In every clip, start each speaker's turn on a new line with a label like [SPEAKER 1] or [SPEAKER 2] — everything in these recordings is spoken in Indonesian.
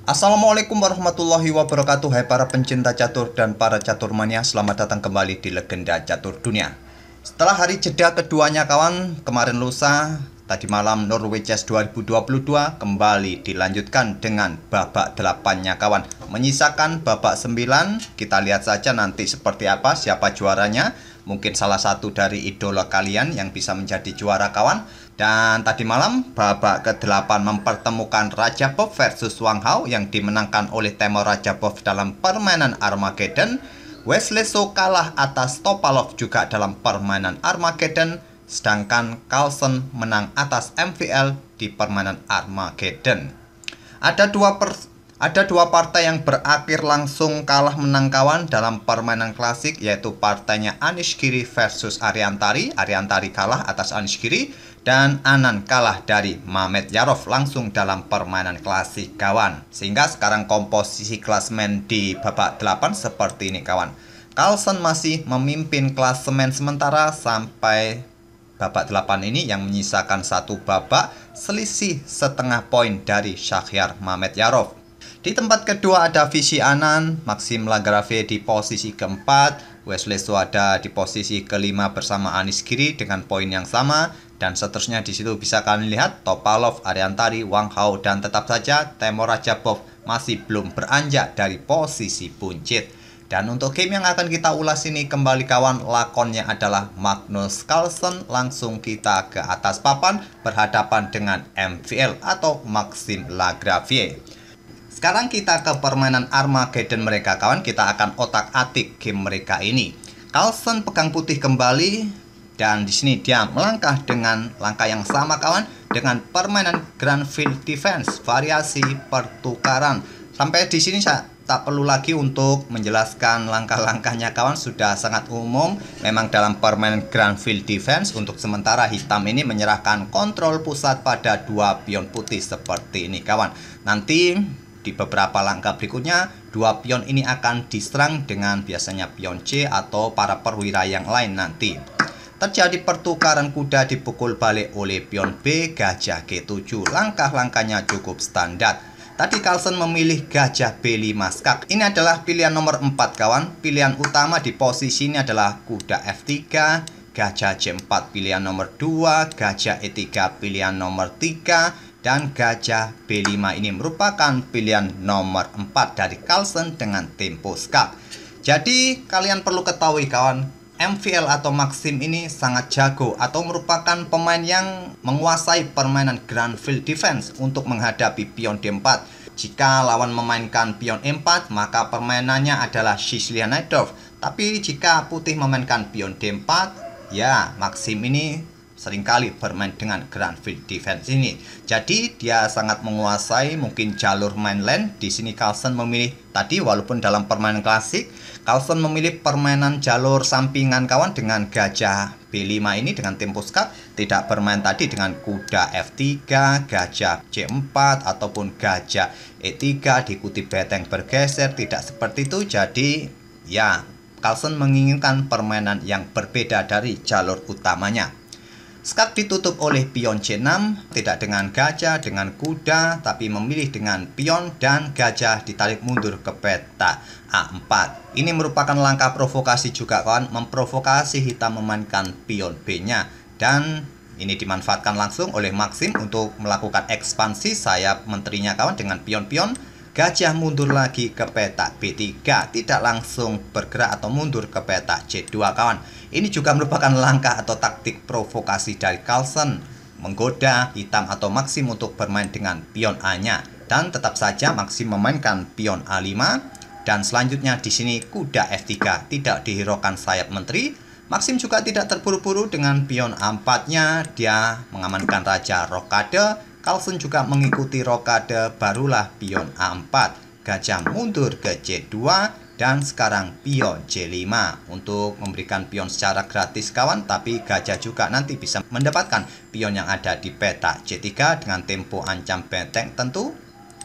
[SPEAKER 1] Assalamualaikum warahmatullahi wabarakatuh. Hai para pencinta catur dan para caturmania, selamat datang kembali di Legenda Catur Dunia. Setelah hari jeda keduanya kawan, kemarin lusa, tadi malam Norway Chess 2022 kembali dilanjutkan dengan babak 8-nya kawan. Menyisakan babak 9, kita lihat saja nanti seperti apa, siapa juaranya. Mungkin salah satu dari idola kalian yang bisa menjadi juara kawan. Dan tadi malam babak ke-8 mempertemukan Rajabov versus Wang Hao yang dimenangkan oleh Temur Rajabov dalam permainan Armageddon. Wesley So kalah atas Topalov juga dalam permainan Armageddon, sedangkan Carlsen menang atas MVL di permainan Armageddon. Ada dua partai yang berakhir langsung kalah menang kawan dalam permainan klasik, yaitu partainya Anish Giri versus Ariantari. Ariantari kalah atas Anish Giri dan Anand kalah dari Mamet Yarov langsung dalam permainan klasik kawan. Sehingga sekarang komposisi klasemen di babak 8 seperti ini kawan. Carlsen masih memimpin klasemen sementara sampai babak 8 ini yang menyisakan satu babak, selisih setengah poin dari Shahryar Mamedyarov. Di tempat kedua ada Vishy Anand, Maxime Lagrave di posisi keempat, Wesley So ada di posisi kelima bersama Anish Giri dengan poin yang sama, dan seterusnya di situ bisa kalian lihat Topalov, Ariantari, Wang Hao, dan tetap saja Temur Rajabov masih belum beranjak dari posisi buncit. Dan untuk game yang akan kita ulas ini kembali kawan, lakonnya adalah Magnus Carlsen. Langsung kita ke atas papan berhadapan dengan MVL atau Maxime Lagrave. Sekarang kita ke permainan Armageddon mereka kawan. Kita akan otak-atik game mereka ini. Carlsen pegang putih kembali, dan di sini dia melangkah dengan langkah yang sama kawan, dengan permainan Grand Field Defense, variasi pertukaran. Sampai di sini saya tak perlu lagi untuk menjelaskan langkah-langkahnya kawan, sudah sangat umum. Memang dalam permainan Grand Field Defense, untuk sementara hitam ini menyerahkan kontrol pusat pada dua pion putih seperti ini kawan. Nanti di beberapa langkah berikutnya, dua pion ini akan diserang dengan biasanya pion C atau para perwira yang lain nanti. Terjadi pertukaran kuda dipukul balik oleh pion B, gajah G7. Langkah-langkahnya cukup standar. Tadi Carlsen memilih gajah B5 skak. Ini adalah pilihan nomor 4 kawan. Pilihan utama di posisi ini adalah kuda F3, gajah C4 pilihan nomor 2, gajah E3 pilihan nomor 3, dan gajah B5 ini merupakan pilihan nomor 4 dari Carlsen dengan tempo skak. Jadi kalian perlu ketahui kawan, MVL atau Maxim ini sangat jago atau merupakan pemain yang menguasai permainan Grand Field Defense untuk menghadapi pion D4. Jika lawan memainkan pion E4, maka permainannya adalah Sicilian-Najdorf. Tapi jika putih memainkan pion D4, ya Maxim ini seringkali bermain dengan Grand Field Defense ini. Jadi dia sangat menguasai mungkin jalur mainland. Di sini Carlsen memilih tadi, walaupun dalam permainan klasik Carlsen memilih permainan jalur sampingan kawan dengan gajah B5 ini dengan tempo skak, tidak bermain tadi dengan kuda F3, gajah C4 ataupun gajah E3 diikuti beteng bergeser, tidak seperti itu. Jadi ya Carlsen menginginkan permainan yang berbeda dari jalur utamanya. Skak ditutup oleh pion C6, tidak dengan gajah, dengan kuda, tapi memilih dengan pion dan gajah ditarik mundur ke peta A4. Ini merupakan langkah provokasi juga kawan, memprovokasi hitam memainkan pion B-nya. Dan ini dimanfaatkan langsung oleh Maxim untuk melakukan ekspansi sayap menterinya kawan dengan pion-pion. Gajah mundur lagi ke peta B3, tidak langsung bergerak atau mundur ke peta C2 kawan. Ini juga merupakan langkah atau taktik provokasi dari Carlsen, menggoda hitam atau Maxim untuk bermain dengan pion A-nya. Dan tetap saja Maxim memainkan pion A5, dan selanjutnya di sini kuda F3, tidak dihiraukan sayap menteri. Maxim juga tidak terburu-buru dengan pion A4-nya, dia mengamankan raja rokade. Carlsen juga mengikuti rokade, barulah pion A4, gajah mundur ke C2, dan sekarang pion C5 untuk memberikan pion secara gratis kawan, tapi gajah juga nanti bisa mendapatkan pion yang ada di peta C3 dengan tempo ancam benteng tentu.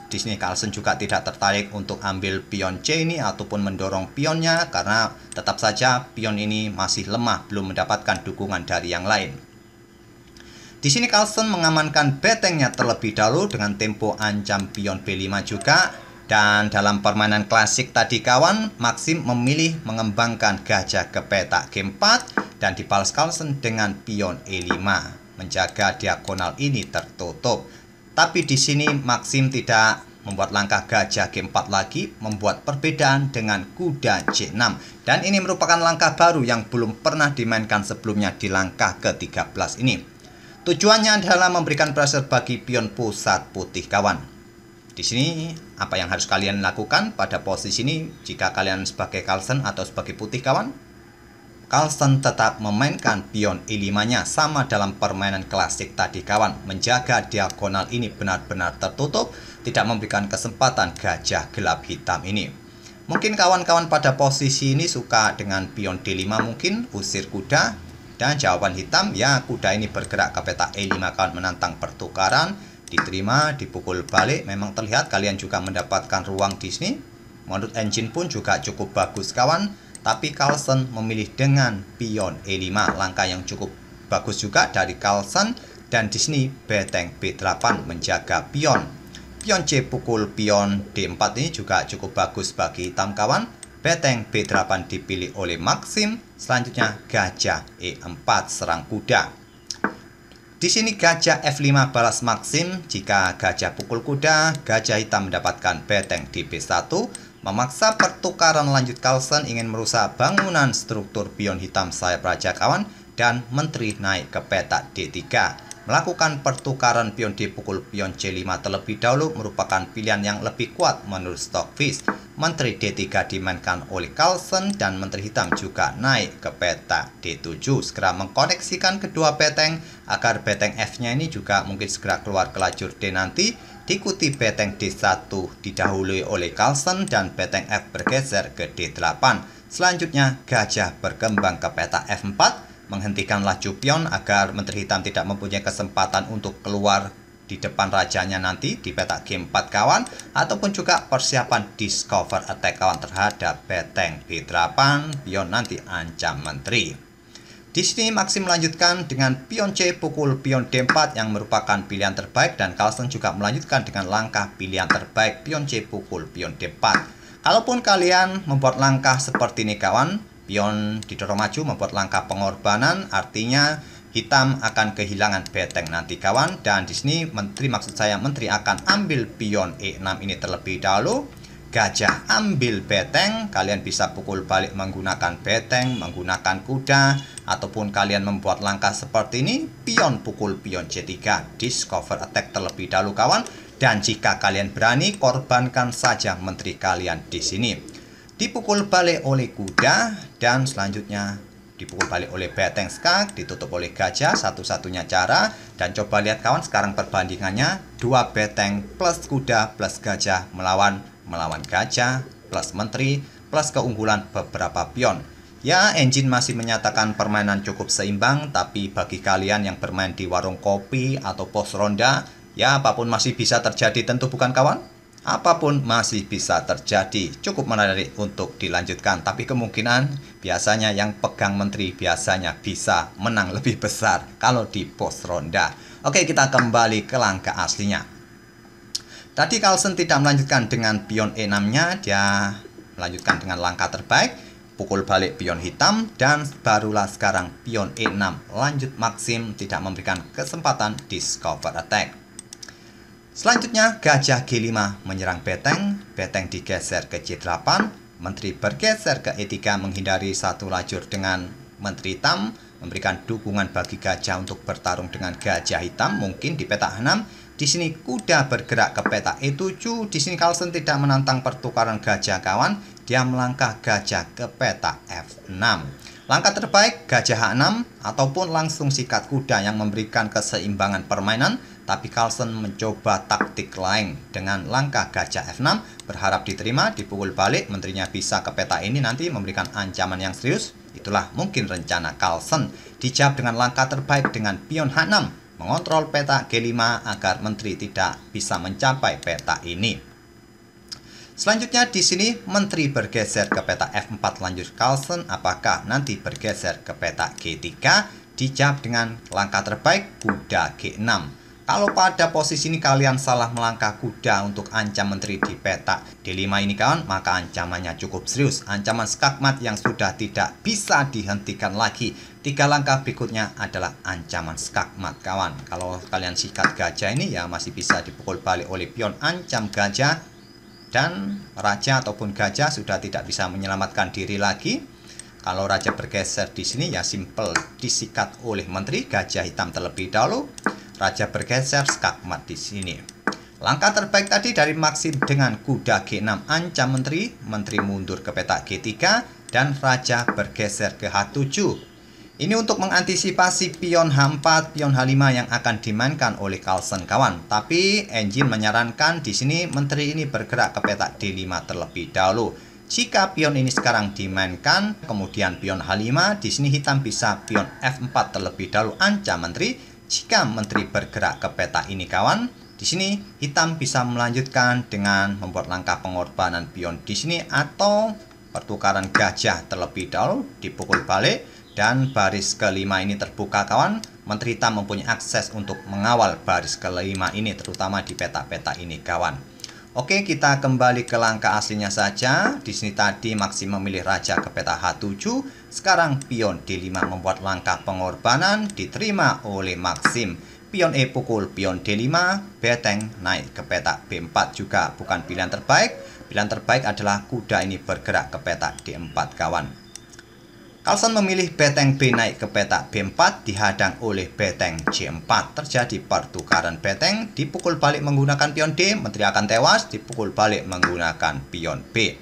[SPEAKER 1] Di sini Carlsen juga tidak tertarik untuk ambil pion C ini ataupun mendorong pionnya, karena tetap saja pion ini masih lemah, belum mendapatkan dukungan dari yang lain. Di sini Carlsen mengamankan betengnya terlebih dahulu dengan tempo ancam pion B5 juga. Dan dalam permainan klasik tadi kawan, Maxim memilih mengembangkan gajah ke petak G4 dan dibalas Carlsen dengan pion E5, menjaga diagonal ini tertutup. Tapi di sini Maxim tidak membuat langkah gajah G4 lagi, membuat perbedaan dengan kuda C6. Dan ini merupakan langkah baru yang belum pernah dimainkan sebelumnya di langkah ke-13 ini. Tujuannya adalah memberikan pressure bagi pion pusat putih kawan. Di sini apa yang harus kalian lakukan pada posisi ini jika kalian sebagai Carlsen atau sebagai putih kawan? Carlsen tetap memainkan pion E5-nya sama dalam permainan klasik tadi kawan, menjaga diagonal ini benar-benar tertutup, tidak memberikan kesempatan gajah gelap hitam ini. Mungkin kawan-kawan pada posisi ini suka dengan pion D5, mungkin usir kuda, dan jawaban hitam ya kuda ini bergerak ke petak E5 kawan, menantang pertukaran. Diterima, dipukul balik. Memang terlihat kalian juga mendapatkan ruang di sini. Menurut engine pun juga cukup bagus kawan. Tapi Carlsen memilih dengan pion E5, langkah yang cukup bagus juga dari Carlsen. Dan di sini beteng B8 menjaga pion. Pion C pukul pion D4 ini juga cukup bagus bagi hitam kawan. Beteng B8 dipilih oleh Maxim. Selanjutnya gajah E4 serang kuda. Di sini gajah F5 balas Maxim. Jika gajah pukul kuda, gajah hitam mendapatkan beteng di B1. Memaksa pertukaran lanjut Carlsen ingin merusak bangunan struktur pion hitam sayap raja kawan. Dan menteri naik ke petak D3. Melakukan pertukaran pion D pukul pion C5 terlebih dahulu merupakan pilihan yang lebih kuat menurut Stockfish. Menteri D3 dimainkan oleh Carlsen dan menteri hitam juga naik ke petak D7. Segera mengkoneksikan kedua beteng agar beteng F-nya ini juga mungkin segera keluar ke lajur D nanti. Diikuti beteng D1 didahului oleh Carlsen dan beteng F bergeser ke D8. Selanjutnya gajah berkembang ke petak F4. Menghentikan laju pion agar menteri hitam tidak mempunyai kesempatan untuk keluar di depan rajanya nanti di petak G4 kawan, ataupun juga persiapan discover attack kawan terhadap beteng B8, pion nanti ancam menteri. Di sini Maxim melanjutkan dengan pion C pukul pion D4 yang merupakan pilihan terbaik, dan Carlsen juga melanjutkan dengan langkah pilihan terbaik pion C pukul pion D4. Kalaupun kalian membuat langkah seperti ini kawan, pion didorong maju membuat langkah pengorbanan, artinya hitam akan kehilangan beteng nanti kawan. Dan di sini menteri, maksud saya menteri akan ambil pion E6 ini terlebih dahulu. Gajah ambil beteng, kalian bisa pukul balik menggunakan beteng, menggunakan kuda, ataupun kalian membuat langkah seperti ini, pion pukul pion C3, discover attack terlebih dahulu kawan. Dan jika kalian berani, korbankan saja menteri kalian di sini. Dipukul balik oleh kuda, dan selanjutnya dipukul balik oleh beteng skak, ditutup oleh gajah, satu-satunya cara. Dan coba lihat kawan sekarang perbandingannya, 2 beteng plus kuda plus gajah melawan gajah plus menteri plus keunggulan beberapa pion. Ya, engine masih menyatakan permainan cukup seimbang, tapi bagi kalian yang bermain di warung kopi atau pos ronda, ya apapun masih bisa terjadi, tentu bukan kawan? Apapun masih bisa terjadi. Cukup menarik untuk dilanjutkan, tapi kemungkinan biasanya yang pegang menteri biasanya bisa menang lebih besar kalau di pos ronda. Oke, kita kembali ke langkah aslinya. Tadi Carlsen tidak melanjutkan dengan pion E6-nya, dia melanjutkan dengan langkah terbaik, pukul balik pion hitam, dan barulah sekarang pion E6 lanjut Maxim tidak memberikan kesempatan discover attack. Selanjutnya gajah G5 menyerang beteng, beteng digeser ke C8, menteri bergeser ke E3 menghindari satu lajur dengan menteri hitam, memberikan dukungan bagi gajah untuk bertarung dengan gajah hitam mungkin di petak 6. Di sini kuda bergerak ke petak E7. Di sini Carlsen tidak menantang pertukaran gajah kawan, dia melangkah gajah ke petak F6. Langkah terbaik gajah H6 ataupun langsung sikat kuda yang memberikan keseimbangan permainan. Tapi Carlsen mencoba taktik lain dengan langkah gajah F6, berharap diterima, dipukul balik, menterinya bisa ke peta ini nanti memberikan ancaman yang serius. Itulah mungkin rencana Carlsen. Dijawab dengan langkah terbaik dengan pion H6, mengontrol peta G5 agar menteri tidak bisa mencapai peta ini. Selanjutnya di sini menteri bergeser ke peta F4 lanjut Carlsen, apakah nanti bergeser ke peta G3? Dijawab dengan langkah terbaik kuda G6. Kalau pada posisi ini kalian salah melangkah kuda untuk ancam menteri di petak D5 ini kawan, maka ancamannya cukup serius. Ancaman skakmat yang sudah tidak bisa dihentikan lagi. 3 langkah berikutnya adalah ancaman skakmat kawan. Kalau kalian sikat gajah ini ya masih bisa dipukul balik oleh pion ancam gajah. Dan raja ataupun gajah sudah tidak bisa menyelamatkan diri lagi. Kalau raja bergeser di sini ya simple disikat oleh menteri gajah hitam terlebih dahulu. Raja bergeser skakmat di sini. Langkah terbaik tadi dari Maxim dengan kuda G6 ancam menteri, menteri mundur ke petak G3 dan raja bergeser ke H7. Ini untuk mengantisipasi pion H4, pion H5 yang akan dimainkan oleh Carlsen kawan. Tapi engine menyarankan di sini menteri ini bergerak ke petak D5 terlebih dahulu. Jika pion ini sekarang dimainkan, kemudian pion H5, di sini hitam bisa pion F4 terlebih dahulu ancam menteri. Jika menteri bergerak ke peta ini kawan, di sini hitam bisa melanjutkan dengan membuat langkah pengorbanan pion di sini atau pertukaran gajah terlebih dahulu dipukul balik dan baris kelima ini terbuka kawan. Menteri hitam mempunyai akses untuk mengawal baris kelima ini terutama di peta-peta ini kawan. Oke, kita kembali ke langkah aslinya saja. Di sini tadi Maxim memilih raja ke peta H7. Sekarang pion D5 membuat langkah pengorbanan diterima oleh Maxim. Pion E pukul pion D5, beteng naik ke peta B4 juga bukan pilihan terbaik. Pilihan terbaik adalah kuda ini bergerak ke peta D4 kawan. Carlsen memilih beteng B naik ke petak B4 dihadang oleh beteng C4. Terjadi pertukaran beteng, dipukul balik menggunakan pion D, menteri akan tewas, dipukul balik menggunakan pion B.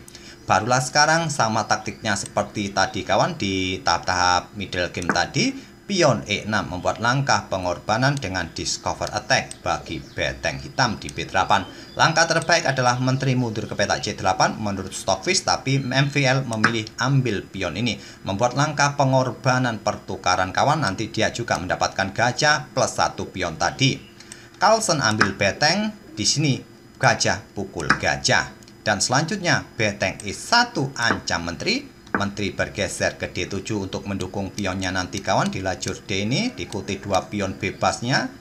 [SPEAKER 1] Barulah sekarang sama taktiknya seperti tadi kawan di tahap-tahap middle game tadi. Pion E6 membuat langkah pengorbanan dengan discover attack bagi beteng hitam di B8. Langkah terbaik adalah menteri mundur ke petak C8 menurut Stockfish, tapi MVL memilih ambil pion ini. Membuat langkah pengorbanan pertukaran kawan, nanti dia juga mendapatkan gajah plus 1 pion tadi. Carlsen ambil beteng, di sini gajah pukul gajah. Dan selanjutnya beteng E1 ancam menteri. Menteri bergeser ke D7 untuk mendukung pionnya nanti kawan di lajur D ini, diikuti 2 pion bebasnya.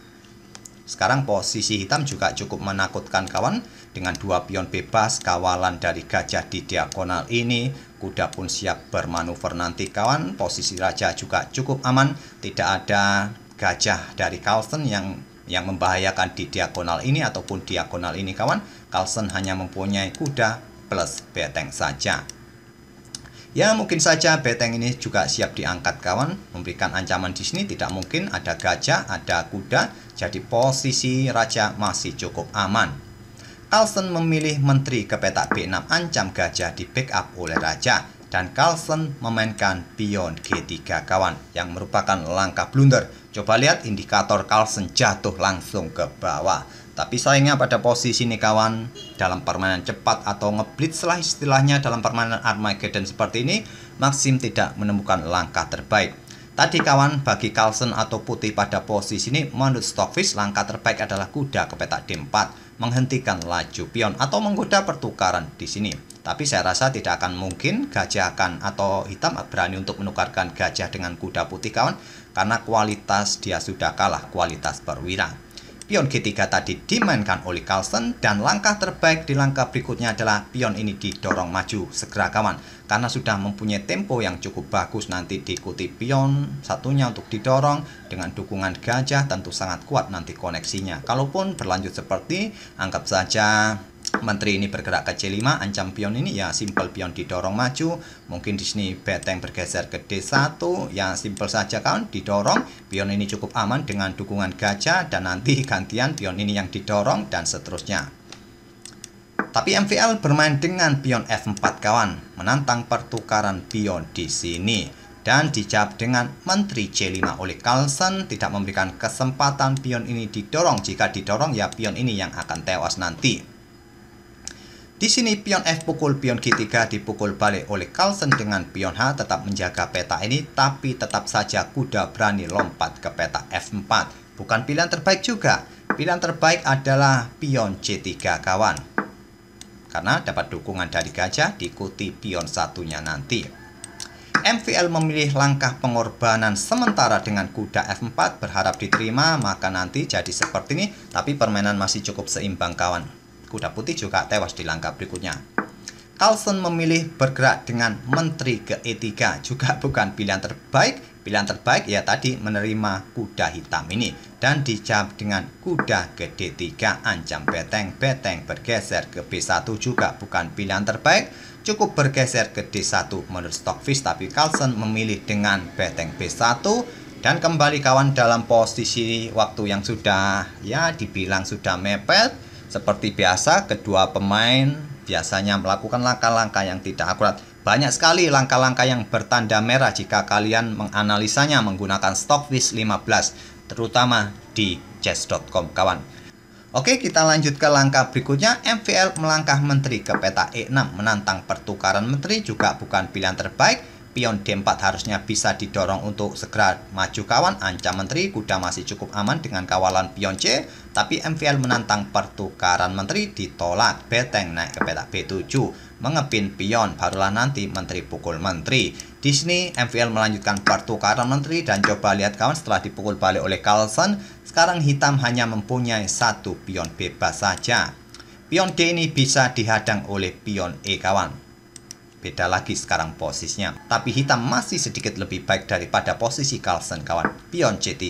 [SPEAKER 1] Sekarang posisi hitam juga cukup menakutkan kawan. Dengan 2 pion bebas, kawalan dari gajah di diagonal ini, kuda pun siap bermanuver nanti kawan. Posisi raja juga cukup aman, tidak ada gajah dari Carlsen yang membahayakan di diagonal ini ataupun diagonal ini kawan. Carlsen hanya mempunyai kuda plus beteng saja. Ya mungkin saja beteng ini juga siap diangkat kawan, memberikan ancaman di sini tidak mungkin ada gajah, ada kuda, jadi posisi raja masih cukup aman. Carlsen memilih menteri ke petak B6 ancam gajah di backup oleh raja dan Carlsen memainkan pion G3 kawan yang merupakan langkah blunder. Coba lihat indikator Carlsen jatuh langsung ke bawah. Tapi sayangnya pada posisi ini kawan, dalam permainan cepat atau ngeblitz lah istilahnya dalam permainan Armageddon seperti ini, Maxim tidak menemukan langkah terbaik. Tadi kawan, bagi Carlsen atau putih pada posisi ini, menurut Stockfish langkah terbaik adalah kuda ke petak D4, menghentikan laju pion atau menggoda pertukaran di sini. Tapi saya rasa tidak akan mungkin gajah akan atau hitam berani untuk menukarkan gajah dengan kuda putih kawan, karena kualitas dia sudah kalah kualitas perwira. Pion G3 tadi dimainkan oleh Carlsen dan langkah terbaik di langkah berikutnya adalah pion ini didorong maju segera kawan, karena sudah mempunyai tempo yang cukup bagus. Nanti diikuti pion satunya untuk didorong dengan dukungan gajah, tentu sangat kuat nanti koneksinya. Kalaupun berlanjut seperti, anggap saja menteri ini bergerak ke C5 ancam pion ini ya simple pion didorong maju. Mungkin di sini beteng bergeser ke D1 ya simple saja kawan, didorong pion ini cukup aman dengan dukungan gajah dan nanti gantian pion ini yang didorong dan seterusnya. Tapi MVL bermain dengan pion F4 kawan, menantang pertukaran pion di sini dan dijawab dengan menteri C5 oleh Carlsen, tidak memberikan kesempatan pion ini didorong. Jika didorong ya pion ini yang akan tewas nanti. Di sini pion F pukul pion G3 dipukul balik oleh Carlsen dengan pion H tetap menjaga peta ini, tapi tetap saja kuda berani lompat ke peta F4. Bukan pilihan terbaik juga. Pilihan terbaik adalah pion C3 kawan, karena dapat dukungan dari gajah diikuti pion satunya nanti. MVL memilih langkah pengorbanan sementara dengan kuda F4 berharap diterima, maka nanti jadi seperti ini. Tapi permainan masih cukup seimbang kawan. Kuda putih juga tewas di langkah berikutnya. Carlsen memilih bergerak dengan menteri ke E3, juga bukan pilihan terbaik. Pilihan terbaik ya tadi menerima kuda hitam ini. Dan dijawab dengan kuda ke D3, ancam beteng. Beteng bergeser ke B1 juga bukan pilihan terbaik. Cukup bergeser ke D1 menurut Stockfish, tapi Carlsen memilih dengan beteng B1. Dan kembali kawan dalam posisi waktu yang sudah ya dibilang sudah mepet. Seperti biasa kedua pemain biasanya melakukan langkah-langkah yang tidak akurat. Banyak sekali langkah-langkah yang bertanda merah jika kalian menganalisanya menggunakan Stockfish 15, terutama di chess.com kawan. Oke, kita lanjut ke langkah berikutnya. MVL melangkah menteri ke peta E6, menantang pertukaran menteri, juga bukan pilihan terbaik. Pion D4 harusnya bisa didorong untuk segera maju kawan. Ancam menteri, kuda masih cukup aman dengan kawalan pion C. Tapi MVL menantang pertukaran menteri, ditolak. Beteng naik ke peta B7, mengepin pion, barulah nanti menteri pukul menteri. Di sini MVL melanjutkan pertukaran menteri dan coba lihat kawan setelah dipukul balik oleh Carlsen. Sekarang hitam hanya mempunyai satu pion bebas saja. Pion D ini bisa dihadang oleh pion E kawan. Beda lagi sekarang posisinya. Tapi hitam masih sedikit lebih baik daripada posisi Carlsen kawan. Pion C3,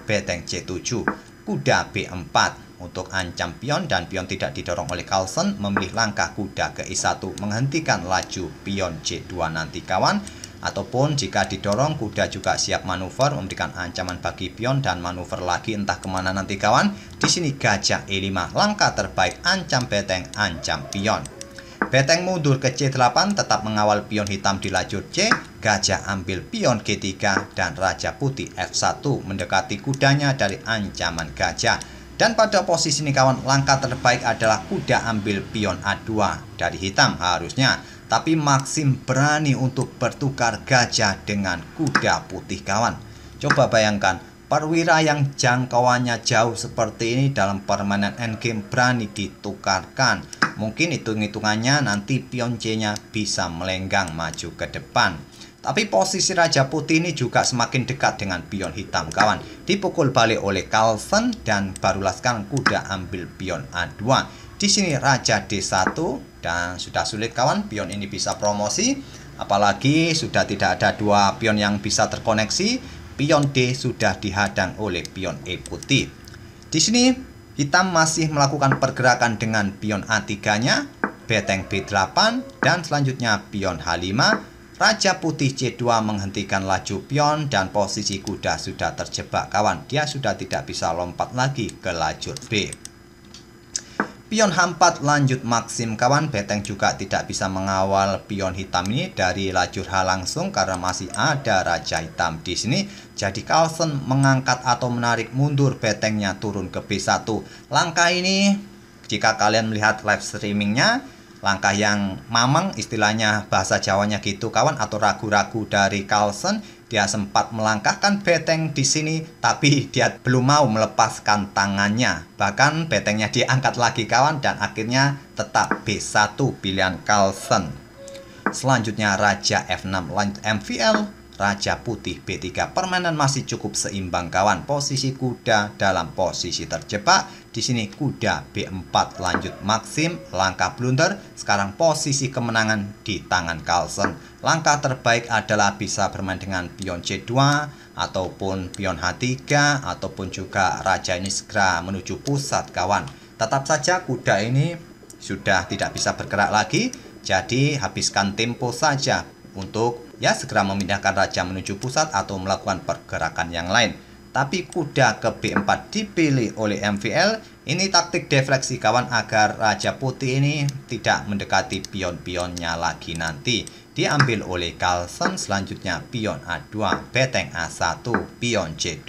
[SPEAKER 1] beteng C7, kuda B4 untuk ancam pion, dan pion tidak didorong oleh Carlsen. Memilih langkah kuda ke E1 menghentikan laju pion C2 nanti kawan. Ataupun jika didorong, kuda juga siap manuver memberikan ancaman bagi pion dan manuver lagi entah kemana nanti kawan. Di sini gajah E5, langkah terbaik, ancam beteng, ancam pion. Beteng mundur ke C8, tetap mengawal pion hitam di lajur C. Gajah ambil pion G3 dan raja putih F1 mendekati kudanya dari ancaman gajah. Dan pada posisi ini kawan, langkah terbaik adalah kuda ambil pion A2 dari hitam harusnya. Tapi Maxim berani untuk bertukar gajah dengan kuda putih kawan. Coba bayangkan, perwira yang jangkauannya jauh seperti ini dalam permainan endgame berani ditukarkan. Mungkin hitung-hitungannya nanti pion C-nya bisa melenggang maju ke depan. Tapi posisi raja putih ini juga semakin dekat dengan pion hitam kawan. Dipukul balik oleh Carlsen dan barulah sekarang kuda ambil pion A2. Di sini raja D1 dan sudah sulit kawan, pion ini bisa promosi. Apalagi sudah tidak ada dua pion yang bisa terkoneksi. Pion D sudah dihadang oleh pion E putih. Di sini hitam masih melakukan pergerakan dengan pion A3-nya, beteng B8 dan selanjutnya pion H5. Raja putih C2 menghentikan laju pion dan posisi kuda sudah terjebak kawan. Dia sudah tidak bisa lompat lagi ke lajur B. Pion H4 lanjut Maxim kawan. Beteng juga tidak bisa mengawal pion hitam ini dari lajur H langsung karena masih ada raja hitam di sini. Jadi Carlsen mengangkat atau menarik mundur betengnya turun ke B1. Langkah ini jika kalian melihat live streamingnya, langkah yang mamang istilahnya bahasa Jawanya gitu kawan, atau ragu-ragu dari Carlsen. Dia sempat melangkahkan beteng di sini, tapi dia belum mau melepaskan tangannya. Bahkan betengnya diangkat lagi kawan, dan akhirnya tetap B1 pilihan Carlsen. Selanjutnya raja F6 lanjut MVL, raja putih B3. Permainan masih cukup seimbang kawan. Posisi kuda dalam posisi terjebak. Di sini kuda B4 lanjut Maxim, langkah blunder. Sekarang posisi kemenangan di tangan Carlsen. Langkah terbaik adalah bisa bermain dengan pion C2 ataupun pion H3 ataupun juga raja ini segera menuju pusat kawan. Tetap saja kuda ini sudah tidak bisa bergerak lagi, jadi habiskan tempo saja untuk ya segera memindahkan raja menuju pusat atau melakukan pergerakan yang lain. Tapi kuda ke B4 dipilih oleh MVL. Ini taktik defleksi kawan agar raja putih ini tidak mendekati pion-pionnya lagi nanti. Diambil oleh Carlsen. Selanjutnya pion A2, beteng A1, pion C2.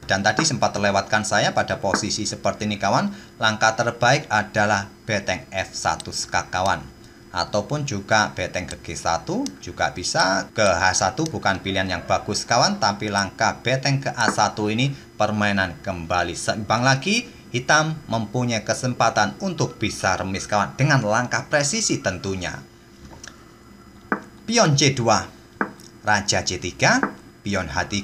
[SPEAKER 1] Dan tadi sempat terlewatkan saya pada posisi seperti ini kawan. Langkah terbaik adalah beteng F1 skak kawan. Ataupun juga beteng ke G1 juga bisa. Ke H1 bukan pilihan yang bagus kawan, tapi langkah beteng ke A1 ini permainan kembali seimbang lagi. Hitam mempunyai kesempatan untuk bisa remis kawan dengan langkah presisi tentunya. Pion C2, Raja C3, pion H3,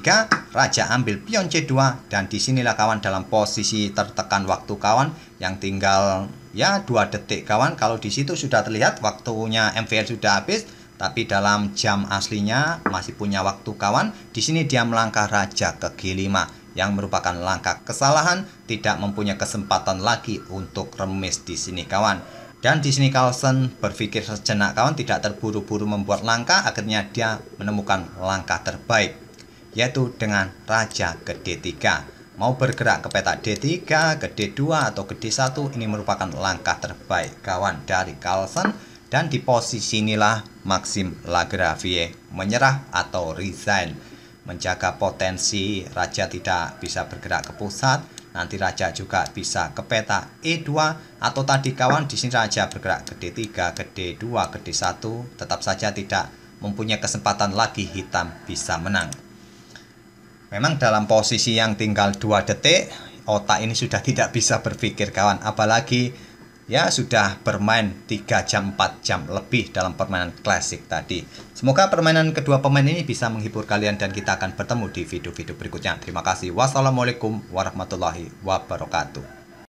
[SPEAKER 1] raja ambil pion C2, dan disinilah kawan dalam posisi tertekan waktu kawan yang tinggal ya 2 detik kawan. Kalau di situ sudah terlihat waktunya MVL sudah habis, tapi dalam jam aslinya masih punya waktu kawan. Di sini dia melangkah raja ke G5 yang merupakan langkah kesalahan, tidak mempunyai kesempatan lagi untuk remis di sini kawan. Dan di sini Carlsen berpikir sejenak kawan, tidak terburu-buru membuat langkah, akhirnya dia menemukan langkah terbaik, yaitu dengan raja ke D3. Mau bergerak ke petak D3, ke D2 atau ke D1, ini merupakan langkah terbaik kawan dari Carlsen. Dan di posisi inilah Maxime Lagravière menyerah atau resign, menjaga potensi raja tidak bisa bergerak ke pusat. Nanti raja juga bisa ke peta E2 atau tadi kawan di sini raja bergerak ke D3, ke D2, ke D1, tetap saja tidak mempunyai kesempatan lagi hitam bisa menang. Memang dalam posisi yang tinggal 2 detik, otak ini sudah tidak bisa berpikir kawan, apalagi ya sudah bermain 3 jam 4 jam lebih dalam permainan klasik tadi. Semoga permainan kedua pemain ini bisa menghibur kalian dan kita akan bertemu di video-video berikutnya. Terima kasih. Wassalamualaikum warahmatullahi wabarakatuh.